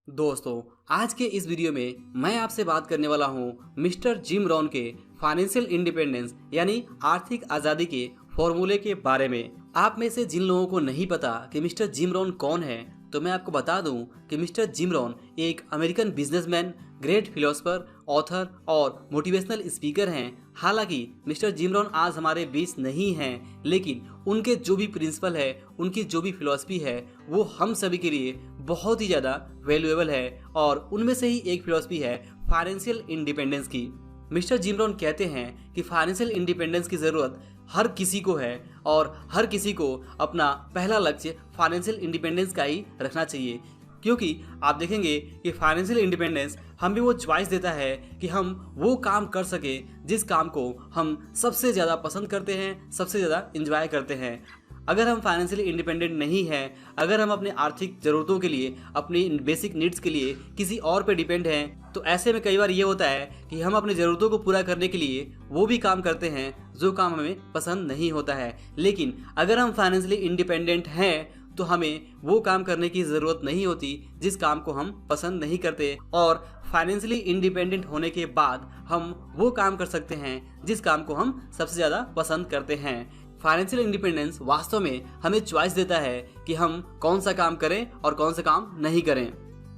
दोस्तों, आज के इस वीडियो में मैं आपसे बात करने वाला हूँ मिस्टर जिम रॉन के फाइनेंशियल इंडिपेंडेंस यानी आर्थिक आज़ादी के फॉर्मूले के बारे में। आप में से जिन लोगों को नहीं पता कि मिस्टर जिम रॉन कौन है, तो मैं आपको बता दूं कि मिस्टर जिम रॉन एक American businessman, great philosopher, author और मोटिवेशनल स्पीकर हैं। हालांकि मिस्टर जिम रॉन आज हमारे बीच नहीं हैं, लेकिन उनके जो भी प्रिंसिपल है, उनकी जो भी फिलॉसफी है, वो हम सभी के लिए बहुत ही ज़्यादा वैल्यूएबल है। और उनमें से ही एक फिलॉसफी है फाइनेंशियल इंडिपेंडेंस की। मिस्टर जिम रॉन कहते हैं कि फाइनेंशियल इंडिपेंडेंस की ज़रूरत हर किसी को है और हर किसी को अपना पहला लक्ष्य फाइनेंशियल इंडिपेंडेंस का ही रखना चाहिए, क्योंकि आप देखेंगे कि फाइनेंशियल इंडिपेंडेंस हमें वो चॉइस देता है कि हम वो काम कर सके जिस काम को हम सबसे ज़्यादा पसंद करते हैं, सबसे ज़्यादा इंजॉय करते हैं। अगर हम फाइनेंशियली इंडिपेंडेंट नहीं हैं, अगर हम अपने आर्थिक ज़रूरतों के लिए, अपनी बेसिक नीड्स के लिए किसी और पे डिपेंड हैं, तो ऐसे में कई बार ये होता है कि हम अपनी ज़रूरतों को पूरा करने के लिए वो भी काम करते हैं जो काम हमें पसंद नहीं होता है। लेकिन अगर हम फाइनेंशियली इंडिपेंडेंट हैं तो हमें वो काम करने की ज़रूरत नहीं होती जिस काम को हम पसंद नहीं करते, और फाइनेंशियली इंडिपेंडेंट होने के बाद हम वो काम कर सकते हैं जिस काम को हम सबसे ज़्यादा पसंद करते हैं। फाइनेंशियल इंडिपेंडेंस वास्तव में हमें चॉइस देता है कि हम कौन सा काम करें और कौन सा काम नहीं करें।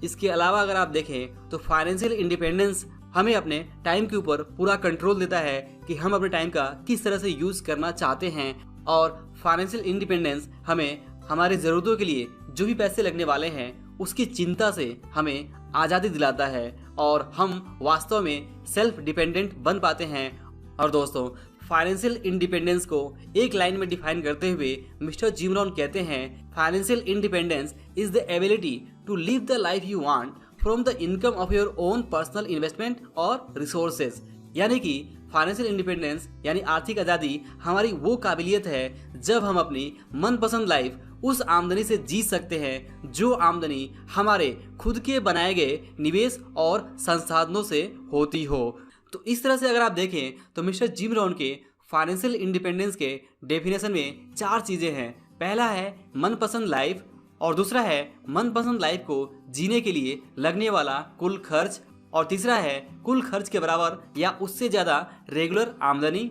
इसके अलावा अगर आप देखें तो फाइनेंशियल इंडिपेंडेंस हमें अपने टाइम के ऊपर पूरा कंट्रोल देता है कि हम अपने टाइम का किस तरह से यूज़ करना चाहते हैं। और फाइनेंशियल इंडिपेंडेंस हमें हमारी ज़रूरतों के लिए जो भी पैसे लगने वाले हैं उसकी चिंता से हमें आज़ादी दिलाता है और हम वास्तव में सेल्फ डिपेंडेंट बन पाते हैं। और दोस्तों, फाइनेंशियल इंडिपेंडेंस को एक लाइन में डिफाइन करते हुए मिस्टर जिम रॉन कहते हैं, financial independence is the ability to live the life you want from the income of your own personal investment और रिसोर्सेज। यानी कि फाइनेंशियल इंडिपेंडेंस यानी आर्थिक आज़ादी हमारी वो काबिलियत है जब हम अपनी मनपसंद लाइफ उस आमदनी से जी सकते हैं जो आमदनी हमारे खुद के बनाए गए निवेश और संसाधनों से होती हो। तो इस तरह से अगर आप देखें तो मिस्टर जिम रॉन के फाइनेंशियल इंडिपेंडेंस के डेफिनेशन में 4 चीज़ें हैं। पहला है मनपसंद लाइफ, और दूसरा है मनपसंद लाइफ को जीने के लिए लगने वाला कुल खर्च, और तीसरा है कुल खर्च के बराबर या उससे ज़्यादा रेगुलर आमदनी,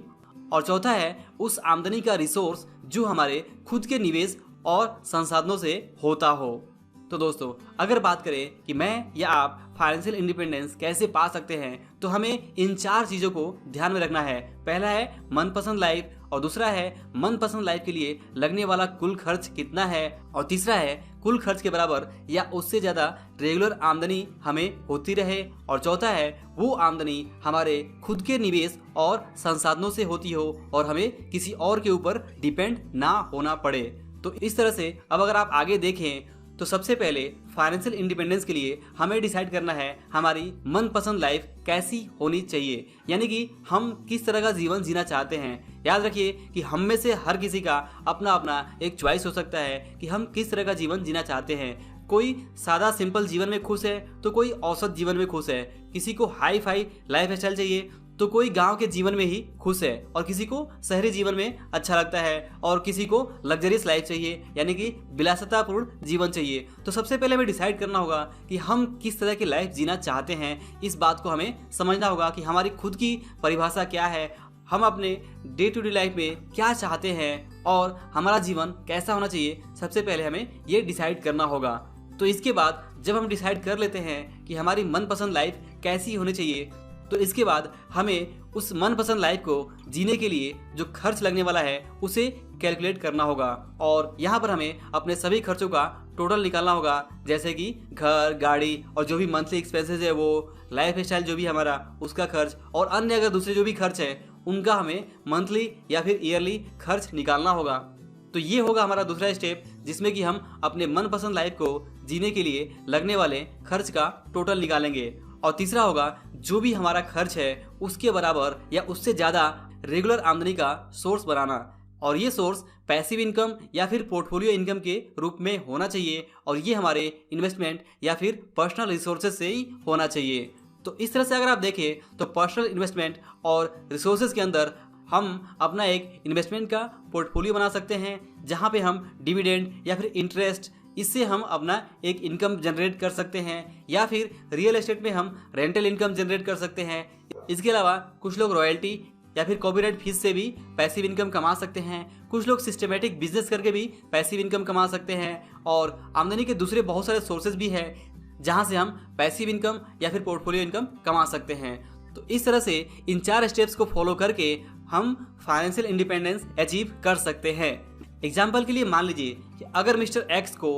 और चौथा है उस आमदनी का रिसोर्स जो हमारे खुद के निवेश और संसाधनों से होता हो। तो दोस्तों, अगर बात करें कि मैं या आप फाइनेंशियल इंडिपेंडेंस कैसे पा सकते हैं, तो हमें इन 4 चीज़ों को ध्यान में रखना है। पहला है मनपसंद लाइफ, और दूसरा है मनपसंद लाइफ के लिए लगने वाला कुल खर्च कितना है, और तीसरा है कुल खर्च के बराबर या उससे ज़्यादा रेगुलर आमदनी हमें होती रहे, और चौथा है वो आमदनी हमारे खुद के निवेश और संसाधनों से होती हो और हमें किसी और के ऊपर डिपेंड ना होना पड़े। तो इस तरह से अब अगर आप आगे देखें तो सबसे पहले फाइनेंशियल इंडिपेंडेंस के लिए हमें डिसाइड करना है हमारी मनपसंद लाइफ कैसी होनी चाहिए, यानी कि हम किस तरह का जीवन जीना चाहते हैं। याद रखिए कि हम में से हर किसी का अपना अपना एक चॉइस हो सकता है कि हम किस तरह का जीवन जीना चाहते हैं। कोई सादा सिंपल जीवन में खुश है तो कोई औसत जीवन में खुश है, किसी को हाई फाई लाइफ स्टाइल चाहिए तो कोई गांव के जीवन में ही खुश है, और किसी को शहरी जीवन में अच्छा लगता है, और किसी को लग्जरियस लाइफ चाहिए यानी कि विलासितापूर्ण जीवन चाहिए। तो सबसे पहले हमें डिसाइड करना होगा कि हम किस तरह की लाइफ जीना चाहते हैं। इस बात को हमें समझना होगा कि हमारी खुद की परिभाषा क्या है, हम अपने डे टू डे लाइफ में क्या चाहते हैं और हमारा जीवन कैसा होना चाहिए। सबसे पहले हमें ये डिसाइड करना होगा। तो इसके बाद जब हम डिसाइड कर लेते हैं कि हमारी मनपसंद लाइफ कैसी होनी चाहिए, तो इसके बाद हमें उस मनपसंद लाइफ को जीने के लिए जो खर्च लगने वाला है उसे कैलकुलेट करना होगा, और यहाँ पर हमें अपने सभी खर्चों का टोटल निकालना होगा, जैसे कि घर, गाड़ी और जो भी मंथली एक्सपेंसेस है वो, लाइफ स्टाइल जो भी हमारा उसका खर्च, और अन्य अगर दूसरे जो भी खर्च हैं उनका हमें मंथली या फिर ईयरली खर्च निकालना होगा। तो ये होगा हमारा दूसरा स्टेप, जिसमें कि हम अपने मनपसंद लाइफ को जीने के लिए लगने वाले खर्च का टोटल निकालेंगे। और तीसरा होगा जो भी हमारा खर्च है उसके बराबर या उससे ज़्यादा रेगुलर आमदनी का सोर्स बनाना, और ये सोर्स पैसिव इनकम या फिर पोर्टफोलियो इनकम के रूप में होना चाहिए, और ये हमारे इन्वेस्टमेंट या फिर पर्सनल रिसोर्सेज से ही होना चाहिए। तो इस तरह से अगर आप देखें तो पर्सनल इन्वेस्टमेंट और रिसोर्सेज के अंदर हम अपना एक इन्वेस्टमेंट का पोर्टफोलियो बना सकते हैं, जहाँ पे हम डिविडेंड या फिर इंटरेस्ट इससे हम अपना एक इनकम जनरेट कर सकते हैं, या फिर रियल एस्टेट में हम रेंटल इनकम जनरेट कर सकते हैं। इसके अलावा कुछ लोग रॉयल्टी या फिर कॉपीराइट फीस से भी पैसिव इनकम कमा सकते हैं। कुछ लोग सिस्टमेटिक बिजनेस करके भी पैसिव इनकम कमा सकते हैं। और आमदनी के दूसरे बहुत सारे सोर्सेज भी हैं जहां से हम पैसिव इनकम या फिर पोर्टफोलियो इनकम कमा सकते हैं। तो इस तरह से इन 4 स्टेप्स को फॉलो करके हम फाइनेंशियल इंडिपेंडेंस अचीव कर सकते हैं। एग्जाम्पल के लिए मान लीजिए कि अगर मिस्टर एक्स को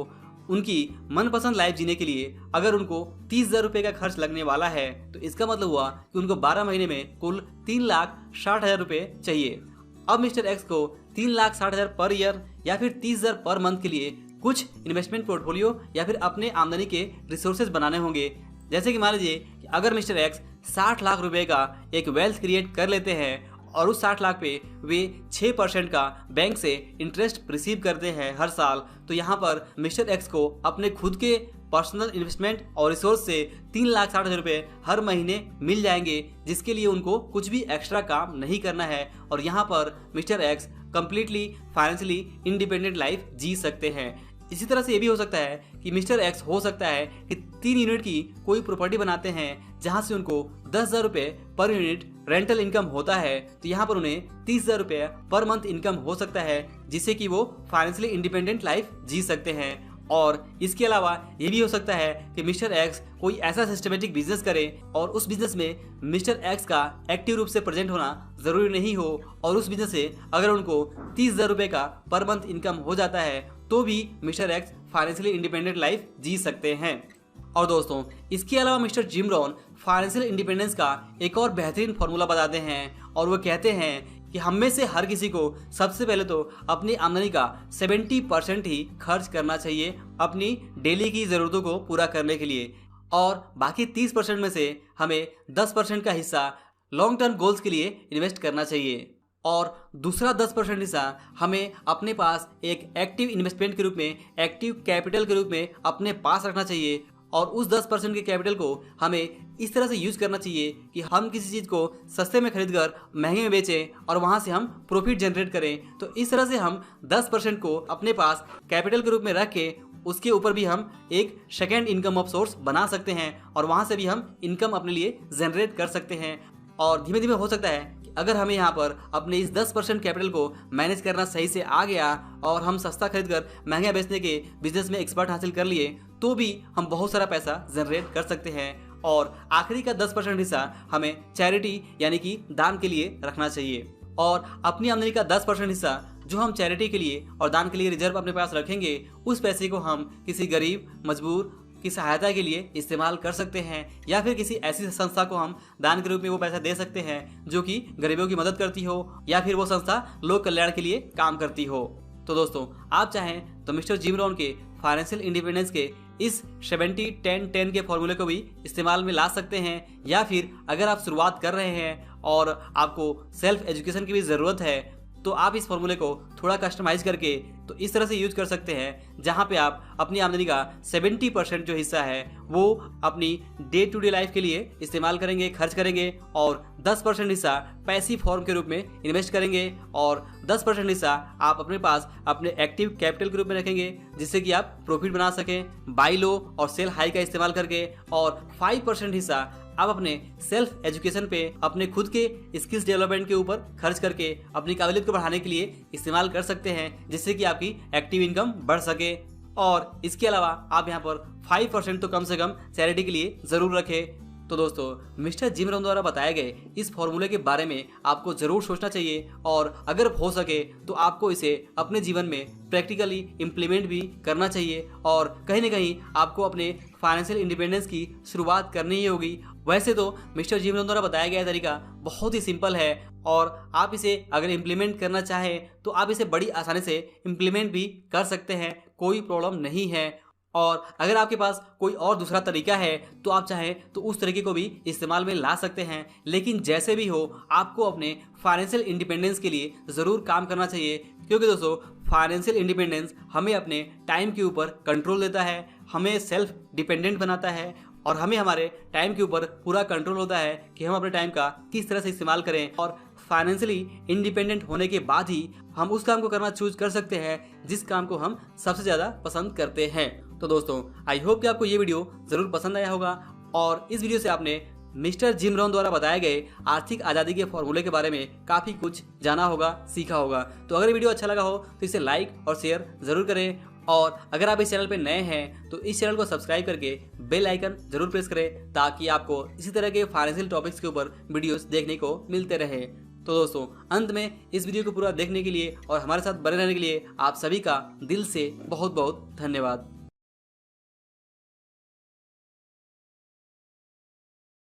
उनकी मनपसंद लाइफ जीने के लिए अगर उनको 30,000 रुपये का खर्च लगने वाला है, तो इसका मतलब हुआ कि उनको 12 महीने में कुल 3,60,000 रुपये चाहिए। अब मिस्टर एक्स को 3,60,000 पर ईयर या फिर 30,000 पर मंथ के लिए कुछ इन्वेस्टमेंट पोर्टफोलियो या फिर अपने आमदनी के रिसोर्सेज बनाने होंगे। जैसे कि मान लीजिए कि अगर मिस्टर एक्स 60 लाख रुपए का एक वेल्थ क्रिएट कर लेते हैं और उस 60 लाख पे वे 6% का बैंक से इंटरेस्ट रिसीव करते हैं हर साल, तो यहाँ पर मिस्टर एक्स को अपने खुद के पर्सनल इन्वेस्टमेंट और रिसोर्स से 3,60,000 रुपये हर महीने मिल जाएंगे, जिसके लिए उनको कुछ भी एक्स्ट्रा काम नहीं करना है। और यहाँ पर mister X completely financially independent life जी सकते हैं। इसी तरह से ये भी हो सकता है कि मिस्टर एक्स हो सकता है कि 3 यूनिट की कोई प्रॉपर्टी बनाते हैं जहां से उनको 10,000 रुपये पर यूनिट रेंटल इनकम होता है, तो यहाँ पर उन्हें 30,000 रुपये पर मंथ इनकम हो सकता है, जिससे कि वो फाइनेंशियली इंडिपेंडेंट लाइफ जी सकते हैं। और इसके अलावा ये भी हो सकता है कि मिस्टर एक्स कोई ऐसा सिस्टमेटिक बिजनेस करे और उस बिजनेस में मिस्टर एक्स का एक्टिव रूप से प्रेजेंट होना जरूरी नहीं हो, और उस बिजनेस से अगर उनको 30,000 रुपये का पर मंथ इनकम हो जाता है तो भी mister X financially independent life जी सकते हैं। और दोस्तों, इसके अलावा mister Jim Rohn financial independence का एक और बेहतरीन फार्मूला बताते हैं, और वो कहते हैं कि हम में से हर किसी को सबसे पहले तो अपनी आमदनी का 70% ही खर्च करना चाहिए अपनी डेली की ज़रूरतों को पूरा करने के लिए, और बाकी 30% में से हमें 10% का हिस्सा लॉन्ग टर्म गोल्स के लिए इन्वेस्ट करना चाहिए, और दूसरा 10% हिस्सा हमें अपने पास एक एक्टिव इन्वेस्टमेंट के रूप में, एक्टिव कैपिटल के रूप में अपने पास रखना चाहिए। और उस 10% के कैपिटल को हमें इस तरह से यूज करना चाहिए कि हम किसी चीज़ को सस्ते में खरीदकर महंगे में बेचें और वहां से हम प्रॉफिट जनरेट करें। तो इस तरह से हम 10% को अपने पास कैपिटल के रूप में रख के उसके ऊपर भी हम एक सेकेंड इनकम ऑफ सोर्स बना सकते हैं, और वहां से भी हम इनकम अपने लिए जनरेट कर सकते हैं। और धीमे धीमे हो सकता है अगर हमें यहाँ पर अपने इस 10% कैपिटल को मैनेज करना सही से आ गया और हम सस्ता खरीदकर महंगा बेचने के बिजनेस में एक्सपर्ट हासिल कर लिए, तो भी हम बहुत सारा पैसा जनरेट कर सकते हैं। और आखिरी का 10% हिस्सा हमें चैरिटी यानी कि दान के लिए रखना चाहिए, और अपनी आमदनी का 10% हिस्सा जो हम चैरिटी के लिए और दान के लिए रिजर्व अपने पास रखेंगे, उस पैसे को हम किसी गरीब मजबूर की सहायता के लिए इस्तेमाल कर सकते हैं, या फिर किसी ऐसी संस्था को हम दान के रूप में वो पैसा दे सकते हैं जो कि गरीबों की मदद करती हो, या फिर वो संस्था लोक कल्याण के लिए काम करती हो। तो दोस्तों, आप चाहें तो मिस्टर जिम रॉन के फाइनेंशियल इंडिपेंडेंस के इस 70-10-10 के फॉर्मूले को भी इस्तेमाल में ला सकते हैं, या फिर अगर आप शुरुआत कर रहे हैं और आपको सेल्फ एजुकेशन की भी ज़रूरत है, तो आप इस फॉर्मूले को थोड़ा कस्टमाइज करके तो इस तरह से यूज कर सकते हैं जहां पे आप अपनी आमदनी का 70% जो हिस्सा है वो अपनी डे टू डे लाइफ के लिए इस्तेमाल करेंगे, खर्च करेंगे, और 10% हिस्सा पैसिव फॉर्म के रूप में इन्वेस्ट करेंगे, और 10% हिस्सा आप अपने पास अपने एक्टिव कैपिटल के रूप में रखेंगे, जिससे कि आप प्रॉफिट बना सकें बाई लो और सेल हाई का इस्तेमाल करके, और 5% हिस्सा आप अपने सेल्फ एजुकेशन पे, अपने खुद के स्किल्स डेवलपमेंट के ऊपर खर्च करके अपनी काबिलियत को बढ़ाने के लिए इस्तेमाल कर सकते हैं, जिससे कि आपकी एक्टिव इनकम बढ़ सके। और इसके अलावा आप यहाँ पर 5% तो कम से कम चैरिटी के लिए जरूर रखें। तो दोस्तों, मिस्टर जिम रॉन द्वारा बताए गए इस फॉर्मूले के बारे में आपको जरूर सोचना चाहिए, और अगर हो सके तो आपको इसे अपने जीवन में प्रैक्टिकली इम्प्लीमेंट भी करना चाहिए, और कहीं ना कहीं आपको अपने फाइनेंशियल इंडिपेंडेंस की शुरुआत करनी ही होगी। वैसे तो मिस्टर जिम रॉन द्वारा बताया गया तरीका बहुत ही सिंपल है, और आप इसे अगर इम्प्लीमेंट करना चाहें तो आप इसे बड़ी आसानी से इम्प्लीमेंट भी कर सकते हैं, कोई प्रॉब्लम नहीं है। और अगर आपके पास कोई और दूसरा तरीका है तो आप चाहें तो उस तरीके को भी इस्तेमाल में ला सकते हैं, लेकिन जैसे भी हो आपको अपने फाइनेंशियल इंडिपेंडेंस के लिए ज़रूर काम करना चाहिए, क्योंकि दोस्तों फाइनेंशियल इंडिपेंडेंस हमें अपने टाइम के ऊपर कंट्रोल देता है, हमें सेल्फ डिपेंडेंट बनाता है, और हमें हमारे टाइम के ऊपर पूरा कंट्रोल होता है कि हम अपने टाइम का किस तरह से इस्तेमाल करें। और फाइनेंशियली इंडिपेंडेंट होने के बाद ही हम उस काम को करना चूज कर सकते हैं जिस काम को हम सबसे ज़्यादा पसंद करते हैं। तो दोस्तों, आई होप कि आपको ये वीडियो ज़रूर पसंद आया होगा और इस वीडियो से आपने मिस्टर जिम रॉन द्वारा बताए गए आर्थिक आज़ादी के फॉर्मूले के बारे में काफ़ी कुछ जाना होगा, सीखा होगा। तो अगर वीडियो अच्छा लगा हो तो इसे लाइक और शेयर ज़रूर करें और अगर आप इस चैनल पर नए हैं तो इस चैनल को सब्सक्राइब करके बेल आइकन जरूर प्रेस करें ताकि आपको इसी तरह के फाइनेंशियल टॉपिक्स के ऊपर वीडियोस देखने को मिलते रहे। तो दोस्तों, अंत में इस वीडियो को पूरा देखने के लिए और हमारे साथ बने रहने के लिए आप सभी का दिल से बहुत बहुत धन्यवाद।